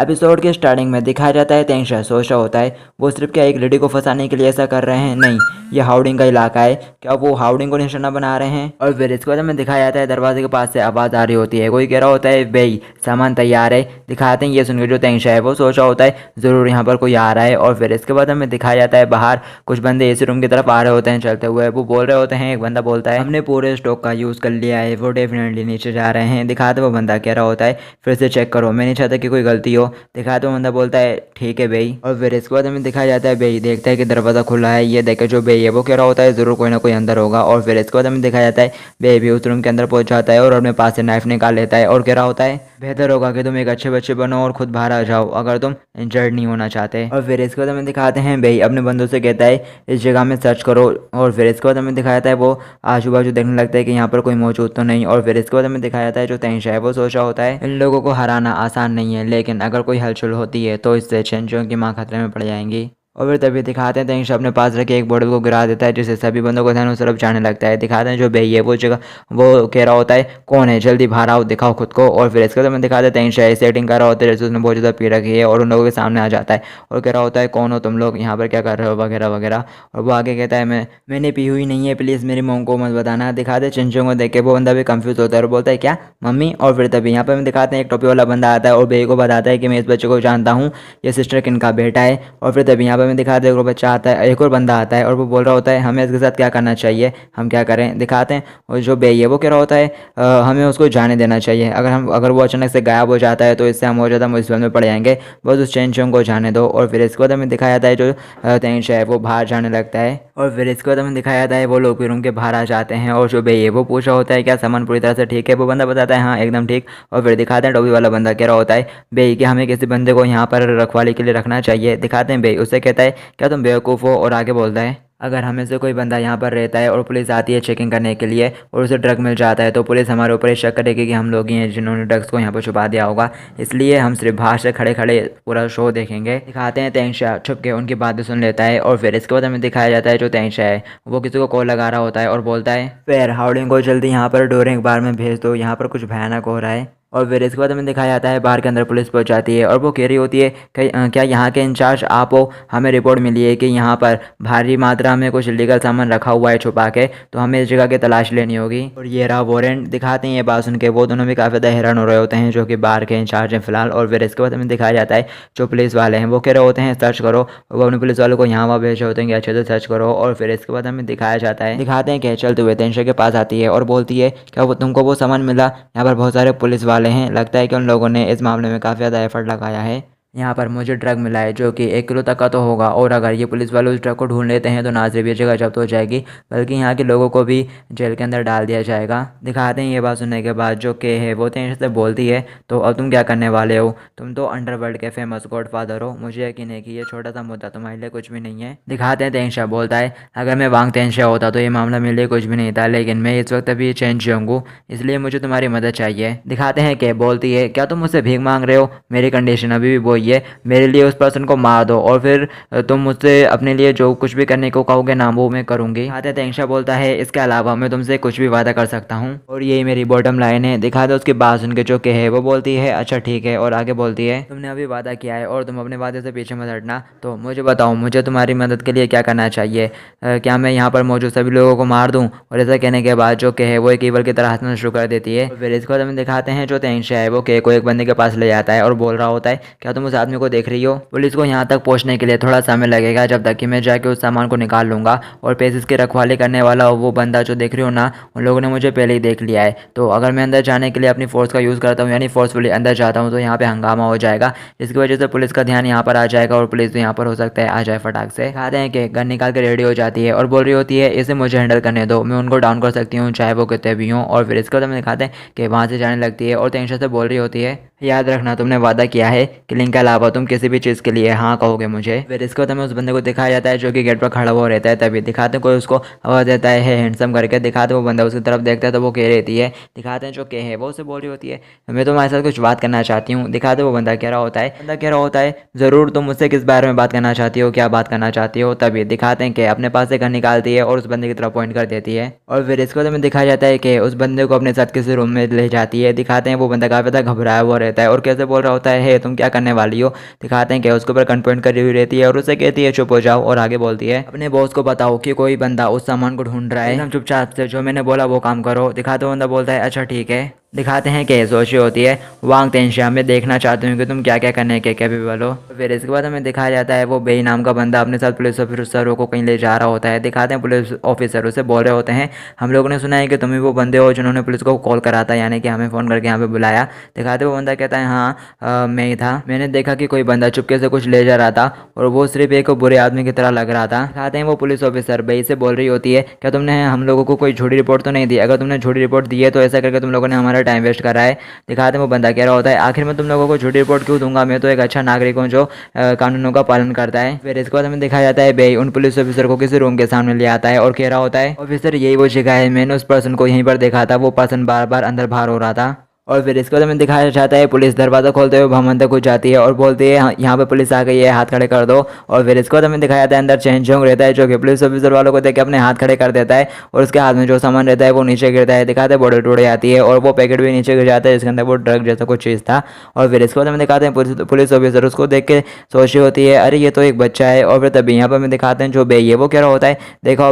Episode के starting में दिखाया जाता है तेंशा सोच रहा होता है वो सिर्फ क्या एक लेडी को फंसाने के लिए ऐसा कर रहे हैं, नहीं ये हाउडिंग का इलाका है, क्या वो हाउडिंग को निशाना बना रहे हैं। और फिर इसके बाद हमें दिखाया जाता है दरवाजे के पास से आवाज़ आ रही होती है, कोई कह रहा होता है भाई सामान तैयार है। दिखाते हैं ये सुनकर जो तेंशा है वो सोच रहा होता है ज़रूर यहाँ पर कोई आ रहा है। और फिर इसके बाद हमें दिखाया जाता है बाहर कुछ बंदे एसी रूम की तरफ आ रहे होते हैं चलते हुए, वो बोल रहे होते हैं। एक बंदा बोलता है हमने पूरे स्टॉक का यूज़ कर लिया है, वो डेफिनेटली नीचे जा रहे हैं। दिखाते वो बंदा कह रहा होता है फिर से चेक करो, मैं नहीं चाहता कि कोई गलती हो। दिखाते वो बंदा बोलता है ठीक है भाई। और फिर इसके बाद हमें दिखाया जाता है भाई देखता है कि दरवाज़ा खुला है, ये देखे जो भाई है वो कह रहा होता है ज़रूर कोई ना कोई अंदर होगा। और फिर इसके बाद हमें दिखाया जाता है भाई भी उस रूम के अंदर पहुंच जाता है और अपने पास से नाइफ निकाल लेता है और कह रहा होता है बेहतर होगा कि तुम एक अच्छे बच्चे बनो और खुद बाहर आ जाओ अगर तुम इंजर्ड नहीं होना चाहते। और फिर इसके बाद हमें दिखाते हैं भाई अपने बंदों से कहता है इस जगह में सर्च करो। और फिर इसके बाद हमें दिखाया जाता है वो आजू बाजू देखने लगता है कि यहाँ पर कोई मौजूद तो नहीं। और फिर इसके बाद हमें दिखाया जाता है जो तेंशा है वो सोच रहा होता है इन लोगों को हराना आसान नहीं है, लेकिन अगर कोई हलचल होती है तो इससे चेंचों की माँ खतरे में पड़ जाएंगी। और फिर तभी दिखाते हैं तेंशा अपने पास रखे एक बोतल को गिरा देता है जिससे सभी बंदों का ध्यान उस तरफ जाने लगता है। दिखाते हैं जो भाई है वो जगह वो कह रहा होता है कौन है जल्दी बाहर आओ दिखाओ खुद को। और फिर इसके बाद हमें दिखाते हैं तेंशा सेटिंग कर रहा होता है जैसे उसने बहुत ज़्यादा पी रखी है और उन लोगों के सामने आ जाता है और कह रहा होता है कौन हो तुम लोग, यहाँ पर क्या कर रहे हो वगैरह वगैरह। और वो आगे कहता है मैंने पी हुई नहीं है, प्लीज़ मेरी मॉम को मत बताना। दिखाते चंचों को देख के वो बंदा भी कंफ्यूज होता है और बोलता है क्या मम्मी। और फिर तभी यहाँ पर हम दिखाते हैं एक टोपी वाला बंदा आता है और भाई को बताता है कि मैं इस बच्चे को जानता हूँ, ये सिस्टर किनका बेटा है। और फिर तभी यहाँ पर हमें दिखाते हैं एक बच्चा आता है, एक और बंदा आता है और वो बोल रहा होता है हमें इसके साथ क्या करना चाहिए, हम क्या करें। दिखाते हैं और जो बेई है वो कह रहा होता है हमें उसको जाने देना चाहिए, अगर वो अचानक से गायब हो जाता है तो इससे हम और ज़्यादा मुसीबत में पड़ जाएंगे, बस उस चेंचों को जाने दो। और फिर इसके बाद हमें दिखाया जाता है जो तेंशा है वो बाहर जाने लगता है। और फिर इसके बाद हमें दिखाया जाता है वो लोग भी रूम के बाहर आ जाते हैं और जो बेई है वो पूछ रहा होता है क्या सामान पूरी तरह से ठीक है। वो बंदा बताता है हाँ एकदम ठीक। और फिर दिखाते हैं टोपी वाला बंदा कह रहा होता है बेई कि हमें किसी बंदे को यहाँ पर रखवाली के लिए रखना चाहिए। दिखाते हैं बेई उससे कहता है क्या तुम बेवकूफ़ हो, और आगे बोलता है अगर हमें से कोई बंदा यहाँ पर रहता है और पुलिस आती है चेकिंग करने के लिए और उसे ड्रग मिल जाता है तो पुलिस हमारे ऊपर शक करेगी कि हम लोग ही हैं जिन्होंने ड्रग्स को यहाँ पर छुपा दिया होगा, इसलिए हम सिर्फ बाहर से खड़े खड़े पूरा शो देखेंगे। दिखाते हैं तेंशा छुप के उनकी बातें सुन लेता है। और फिर इसके बाद हमें दिखाया जाता है जो तेंशा है वो किसी को कॉल लगा रहा होता है और बोलता है फिर हाउडिंग को जल्दी यहाँ पर डोरिंग बार में भेज दो, यहाँ पर कुछ भयानक हो रहा है। और फिर इसके बाद हमें दिखाया जाता है बाहर के अंदर पुलिस पहुंच जाती है और वो कह रही होती है क्या यहाँ के इंचार्ज आप हो, हमें रिपोर्ट मिली है कि यहाँ पर भारी मात्रा में कुछ इलीगल सामान रखा हुआ है छुपा के, तो हमें इस जगह की तलाश लेनी होगी। और ये रहा वारंट। दिखाते हैं ये बात सुन के वो दोनों भी काफ़ी ज़्यादा हैरान हो रहे होते हैं जो कि बाहर के इंचार्ज हैं फिलहाल। और फिर इसके बाद हमें दिखाया जाता है जो पुलिस वाले हैं वो कह रहे होते हैं सर्च करो, वो अपने पुलिस वालों को यहाँ वहाँ भेज रहे होते हैं कि अच्छे से सर्च करो। और फिर इसके बाद हमें दिखाया जाता है दिखाते हैं कि चलते हुए तेंशा के पास आती है और बोलती है क्या वो तुमको वो सामान मिला, यहाँ पर बहुत सारे पुलिस वाले हैं, लगता है कि उन लोगों ने इस मामले में काफ़ी ज़्यादा एफर्ट लगाया है। यहाँ पर मुझे ड्रग मिला है जो कि 1 किलो तक का तो होगा, और अगर ये पुलिस वाले उस ड्रग को ढूंढ लेते हैं तो ना सिर्फ ये जगह जब्त हो जाएगी बल्कि यहाँ के लोगों को भी जेल के अंदर डाल दिया जाएगा। दिखाते हैं ये बात सुनने के बाद जो के है वो तेंशा से बोलती है तो अब तुम क्या करने वाले हो, तुम तो अंडरवर्ल्ड के फेमस गॉडफादर हो, मुझे यकीन है कि ये छोटा सा मुद्दा तुम्हारे लिए कुछ भी नहीं है। दिखाते हैं तेंशा बोलता है अगर मैं वांग तेंशा होता तो ये मामला मेरे लिए कुछ भी नहीं था, लेकिन मैं इस वक्त अभी चेंज हूँ, इसलिए मुझे तुम्हारी मदद चाहिए। दिखाते हैं कि बोलती है क्या तुम मुझसे भीख मांग रहे हो, मेरी कंडीशन अभी भी वही है, मेरे लिए उस पर्सन को मार दो और फिर तुम मुझसे अपने लिए जो कुछ भी करने को कहोगे ना वो मैं करूँगी। दिखाते तेंशा बोलता है इसके अलावा मैं तुमसे कुछ भी वादा कर सकता हूँ और यही मेरी बॉटम लाइन है। दिखाते उसकी बात सुन के जो के है वो बोलती है अच्छा ठीक है, और आगे बोलती है तुमने अभी वादा किया है और तुम अपने वादे से पीछे मत हटना, तो मुझे बताओ मुझे तुम्हारी मदद के लिए क्या करना चाहिए, क्या मैं यहाँ पर मौजूद सभी लोगों को मार दूँ। और ऐसा कहने के बाद जो के है वो एक ईवल की तरह हंसना शुरू कर देती है। फिर इसको हमें दिखाते हैं जो तेंशा है वो के को एक बंदे के पास ले जाता है और बोल रहा होता है क्या तुम उस आदमी को देख रही हो, पुलिस को यहाँ तक पहुँचने के लिए थोड़ा समय लगेगा जब तक कि मैं जाके उस सामान को निकाल लूँगा, और पेसिस की रखवाली करने वाला वो बंदा जो देख रही हो ना उन लोगों ने मुझे पहले ही देख लिया है, तो अगर मैं अंदर जाने के लिए अपनी फोर्स का यूज़ करता हूँ यानी फोर्सफुली अंदर जाता हूँ तो यहाँ पे हंगामा हो जाएगा, जिसकी वजह से पुलिस का ध्यान यहाँ पर आ जाएगा और पुलिस तो यहाँ पर हो सकता है आ जाए फटाक से। कहते हैं कि गन निकाल के रेडी हो जाती है और बोल रही होती है इसे मुझे हैंडल करने दो, मैं उनको डाउन कर सकती हूँ चाहे वो कितने भी हों। और फिर इसके बाद हमें दिखाते हैं कि वहाँ से जाने लगती है और तेंशा से बोल रही होती है याद रखना तुमने वादा किया है किलिंग के अलावा तुम किसी भी चीज़ के लिए हाँ कहोगे मुझे। फिर इसके बाद हमें उस बंदे को दिखाया जाता है जो कि गेट पर खड़ा हुआ रहता है, तभी दिखाते हैं कोई उसको आवाज़ देता है हैंडसम करके। दिखाते वो बंदा उसकी तरफ देखता है तो वो कह रहती है, दिखाते हैं जो के है वो उसे बोल रही होती है मैं तुम्हारे साथ कुछ बात करना चाहती हूँ। दिखाते वो बंदा कह रहा होता है ज़रूर तुम मुझसे किस बारे में बात करना चाहती हो, क्या बात करना चाहती हो। तभी दिखाते हैं कि अपने पास से गन निकालती है और उस बंदे की तरफ पॉइंट कर देती है। और फिर इसको हमें दिखाया जाता है कि उस बंदे को अपने साथ किसी रूम में ले जाती है। दिखाते हैं वो बंदा काफ़ी ज़्यादा घबराया हुआ रहता है और कैसे बोल रहा होता है तुम क्या करने वाले वाली हो। दिखाते हैं कि उसके ऊपर गन पॉइंट करी हुई रहती है और उसे कहती है चुप हो जाओ और आगे बोलती है अपने बॉस को बताओ कि कोई बंदा उस सामान को ढूंढ रहा है, एकदम चुपचाप से जो मैंने बोला वो काम करो। दिखाते हुए बंदा बोलता है अच्छा ठीक है। दिखाते हैं कि सोची होती है वांग तेंशिया, मैं देखना चाहती हूँ कि तुम क्या क्या करने के कैपेबल हो। फिर इसके बाद हमें दिखाया जाता है वो बेई नाम का बंदा अपने साथ पुलिस ऑफिसरों को कहीं ले जा रहा होता है। दिखाते हैं पुलिस ऑफिसर उसे बोल रहे होते हैं हम लोगों ने सुना है कि तुम ही वो बंदे हो जिन्होंने पुलिस को कॉल करा था, यानी कि हमें फ़ोन करके यहाँ पे बुलाया। दिखाते वो बंदा कहता है हाँ मैं ही था, मैंने देखा कि कोई बंदा चुपके से कुछ ले जा रहा था और वो सिर्फ एक बुरे आदमी की तरह लग रहा था। दिखाते हैं वो पुलिस ऑफिसर बेई से बोल रही होती है क्या तुमने हम लोगों को कोई झूठी रिपोर्ट तो नहीं दी? अगर तुमने झूठी रिपोर्ट दी है तो ऐसा करके तुम लोगों ने हमारा टाइम वेस्ट करा है। दिखाते हैं वो बंदा कह रहा होता है आखिर में तुम लोगों को झूठी रिपोर्ट क्यों दूंगा, मैं तो एक अच्छा नागरिक हूँ जो कानूनों का पालन करता है। फिर इसके बाद हमें दिखाया जाता है बेई उन पुलिस ऑफिसर को किसी रूम के सामने ले आता है और कह रहा होता है ऑफिसर यही वो जगह है, मैंने उस पर्सन को यहीं पर देखा था, वो पर्सन बार बार अंदर बाहर हो रहा था। और फिर इसके बाद हमें दिखाया जाता है पुलिस दरवाज़ा खोलते हुए भवन तक घुस जाती है और बोलती है यहाँ पे पुलिस आ गई है, हाथ खड़े कर दो। और फिर इसके बाद हमें दिखाया जाता है अंदर चेंज जोंग रहता है जो कि पुलिस ऑफिसर वालों को देख के अपने हाथ खड़े कर देता है और उसके हाथ में जो सामान रहता है वो नीचे गिरता है। दिखाते हैं बॉडी टूट जाती है और वो पैकेट भी नीचे गिर जाता है जिसके अंदर वो ड्रग जैसा कुछ चीज़ था। और फिर इसके बाद हमें दिखाते हैं पुलिस ऑफिसर उसको देख के सोच रही होती है अरे ये तो एक बच्चा है। और फिर तभी यहाँ पर हमें दिखाते हैं जो बेई है वो कह रहा होता है देखा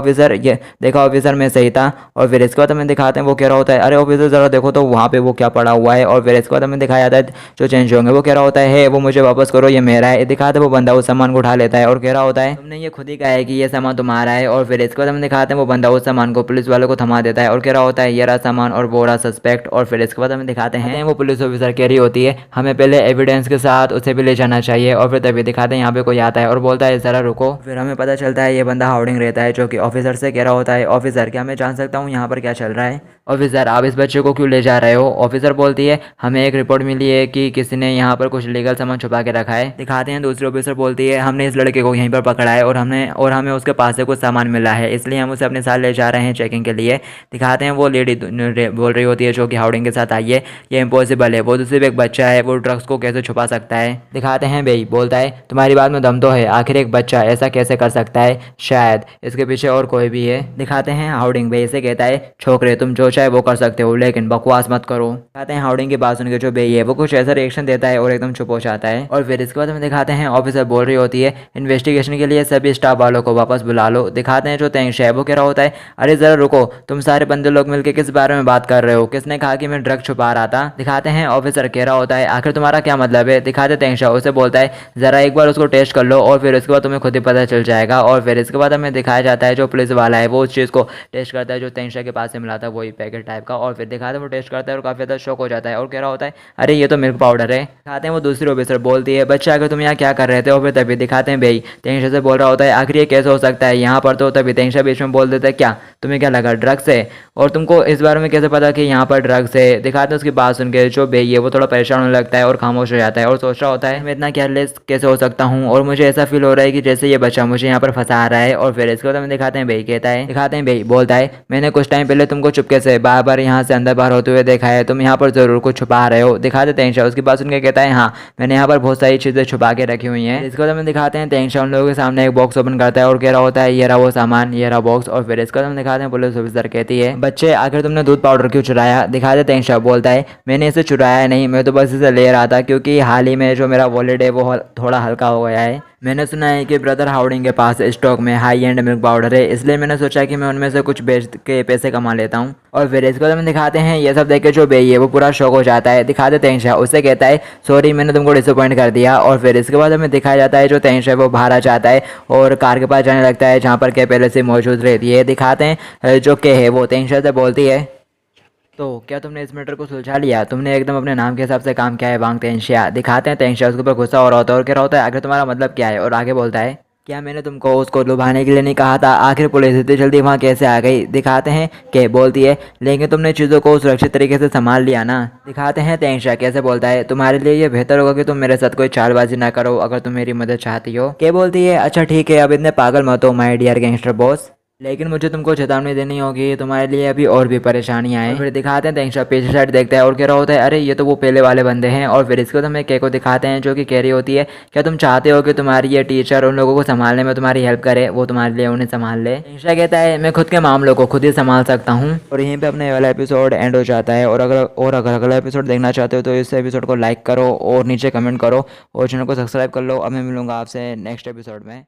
ऑफिसर मैं सही था। और फिर इसके बाद हमें दिखाते हैं वो कह रहा होता है अरे ऑफिसर ज़रा देखो तो वहाँ पे वो क्या पड़ा हुआ है। और फिर इसके बाद हमें दिखाया जाता है जो चेंज होंगे वो कह रहा होता है वो मुझे वापस करो ये मेरा है। दिखाते वो बंदा उस सामान को उठा लेता है और कह रहा होता है तुमने ये खुद ही कहा है कि ये सामान तुम्हारा है। और फिर इसके बाद हम दिखाते हैं वो बंदा उस सामान को पुलिस वालों को थमा देता है और कह रहा होता है ये रहा सामान और वो रहा सस्पेक्ट। और फिर इसके बाद हमें दिखाते हैं वो पुलिस ऑफिसर कह रही होती है हमें पहले एविडेंस के साथ उसे भी ले जाना चाहिए। और फिर तभी दिखाते हैं यहाँ पे कोई आता है और बोलता है ज़रा रुको। फिर हमें पता चलता है ये बंदा हाउडिंग रहता है जो कि ऑफिसर से कह रहा होता है ऑफिसर क्या मैं जान सकता हूँ यहाँ पर क्या चल रहा है? ऑफिसर आप इस बच्चे को क्यों ले जा रहे हो? ऑफिसर बोलती है हमें एक रिपोर्ट मिली है कि किसी ने यहाँ पर कुछ लीगल सामान छुपा के रखा है। दिखाते हैं दूसरे ऑफिसर बोलती है हमने इस लड़के को यहीं पर पकड़ा है और हमें उसके पास से कुछ सामान मिला है, इसलिए हम उसे अपने साथ ले जा रहे हैं चेकिंग के लिए। दिखाते हैं वो लेडी बोल रही होती है जो कि हाउडिंग के साथ आई है ये इम्पॉसिबल है, वो तो सिर्फ एक बच्चा है, वो ड्रग्स को कैसे छुपा सकता है? दिखाते हैं बेई बोलता है तुम्हारी बात में दम तो है, आखिर एक बच्चा ऐसा कैसे कर सकता है, शायद इसके पीछे और कोई भी है। दिखाते हैं हाउडिंग बेई से कहता है छोकरे तुम जो चाहे वो कर सकते हो लेकिन बकवास मत करो। दिखाते हैं हाउडिंग की बात सुन के जो बेई है वो कुछ ऐसा रिएक्शन देता है और एकदम चुप हो जाता है। और फिर इसके बाद हमें दिखाते हैं ऑफिसर बोल रही होती है इन्वेस्टिगेशन के लिए सभी स्टाफ वालों को वापस बुला लो। दिखाते हैं जो तेंश है वो कह रहा होता है अरे जरा रुको, तुम सारे बंदे लोग मिलकर किस बारे में बात कर रहे हो, किसने कहा कि मैं ड्रग छुपा रहा था? दिखाते हैं ऑफिसर कह रहा होता है आखिर तुम्हारा क्या मतलब है? दिखाते तेंशा उसे बोलता है जरा एक बार उसको टेस्ट कर लो और फिर उसके बाद तुम्हें खुद ही पता चल जाएगा। और फिर इसके बाद हमें दिखाया जाता है जो पुलिस वाला है वो उस चीज़ को टेस्ट करता है जो तेंशा के पास से मिला था, वही पैकेट टाइप का। और फिर दिखाते हैं वो टेस्ट करता है और काफ़ी ज़्यादा शॉक हो जाता है और कह रहा होता है अरे ये तो मिल्क पाउडर है। दिखाते हैं वो दूसरी ऑफिसर बोलती है बच्चा अगर तुम यहाँ क्या कर रहे थे? और फिर तभी दिखाते हैं बेई तेंशा से बोल रहा होता है आखिर ये कैसे हो सकता है यहाँ पर? तो तभी तेंशा बीच में बोल देता है क्या तुम्हें क्या लगा ड्रग्स है और तुमको इस बारे में कैसे पता कि यहाँ पर ड्रग्स है? दिखाते हैं उसकी बात सुन के जो बेई है वो थोड़ा परेशान होने लगता है और खामोश हो जाता है और सोच रहा होता है मैं इतना केयरलेस कैसे हो सकता हूँ और मुझे ऐसा फील हो रहा है कि जैसे ये बच्चा मुझे यहाँ पर फंसा रहा है। और फिर इसके बाद हमें दिखाते हैं बेई कहता है दिखाते हैं बेई बोलता है मैंने कुछ टाइम पहले तुमको चुपके से बार बार यहाँ से अंदर बाहर होते हुए देखा है, तुम यहाँ पर जरूर कुछ छुपा रहे हो। दिखाते तेंशा उसकी बात सुन के कहता है हाँ मैंने यहाँ पर बहुत सारी चीज़ें छुपा के रखी हुई हैं। इसके बाद हमें दिखाते हैं तेंशा उन लोगों के सामने एक बॉक्स ओपन करता है और कह रहा होता है ये रहा वो सामान, ये रहा बॉक्स। और फिर इसके बाद हम दिखाते हैं पुलिस ऑफिसर कहती है बच्चे आखिर तुमने दूध पाउडर क्यों चुराया? दिखाते तेंशा बोलता है मैंने इसे चुराया नहीं, मैं तो बस इसे ले रहा था क्योंकि हाल ही में जो मेरा वॉलेट है वो थोड़ा हल्का हो गया है। मैंने सुना है कि ब्रदर हाउडिंग के पास स्टॉक में हाई एंड मिल्क पाउडर है, इसलिए मैंने सोचा कि मैं उनमें से कुछ बेच के पैसे कमा लेता हूँ। और फिर इसके बाद हम दिखाते हैं ये सब देख के जो बेई है वो पूरा शौक हो जाता है। दिखाते तेंशा उससे कहता है सॉरी मैंने तुमको डिसअपॉइंट कर दिया। और फिर इसके बाद हमें दिखाया जाता है जो तेंशा है वो बाहर आ जाता है और कार के पास जाने लगता है जहाँ पर के पहले से मौजूद रहती है। दिखाते हैं जो के है वो तेंशा से बोलती है तो क्या तुमने इस मैटर को सुलझा लिया? तुमने एकदम अपने नाम के हिसाब से काम किया है वांग तेंशिया। दिखाते हैं तेंशिया उसके ऊपर गुस्सा हो रहा होता है और कह रहा होता है आखिर तुम्हारा मतलब क्या है? और आगे बोलता है क्या मैंने तुमको उसको लुभाने के लिए नहीं कहा था? आखिर पुलिस इतनी जल्दी वहाँ कैसे आ गई? दिखाते हैं कि बोलती है लेकिन तुमने चीज़ों को सुरक्षित तरीके से संभाल लिया ना। दिखाते हैं तेंशिया कैसे बोलता है तुम्हारे लिए ये बेहतर होगा कि तुम मेरे साथ कोई चालबाजी ना करो अगर तुम मेरी मदद चाहती हो। क्या बोलती है अच्छा ठीक है अब इतने पागल मत हो माय डियर गैंगस्टर बॉस। लेकिन मुझे तुमको चेतावनी देनी होगी, तुम्हारे लिए अभी और भी परेशानियां हैं। फिर दिखाते हैं तेंगशा पीछे साइड देखता है और कह रहा होता है अरे ये तो वो पहले वाले बंदे हैं। और फिर इसको हमें के को दिखाते हैं जो कि कह रही होती है क्या तुम चाहते हो कि तुम्हारी ये टीचर उन लोगों को संभालने में तुम्हारी हेल्प करे, वो तुम्हारे लिए उन्हें संभाल ले। तेंगशा कहता है मैं खुद के मामलों को खुद ही संभाल सकता हूँ। और यहीं पे अपने वाला एपिसोड एंड हो जाता है। और अगर अगला एपिसोड देखना चाहते हो तो इस एपिसोड को लाइक करो और नीचे कमेंट करो और चैनल को सब्सक्राइब कर लो। अब मैं मिलूंगा आपसे नेक्स्ट एपिसोड में।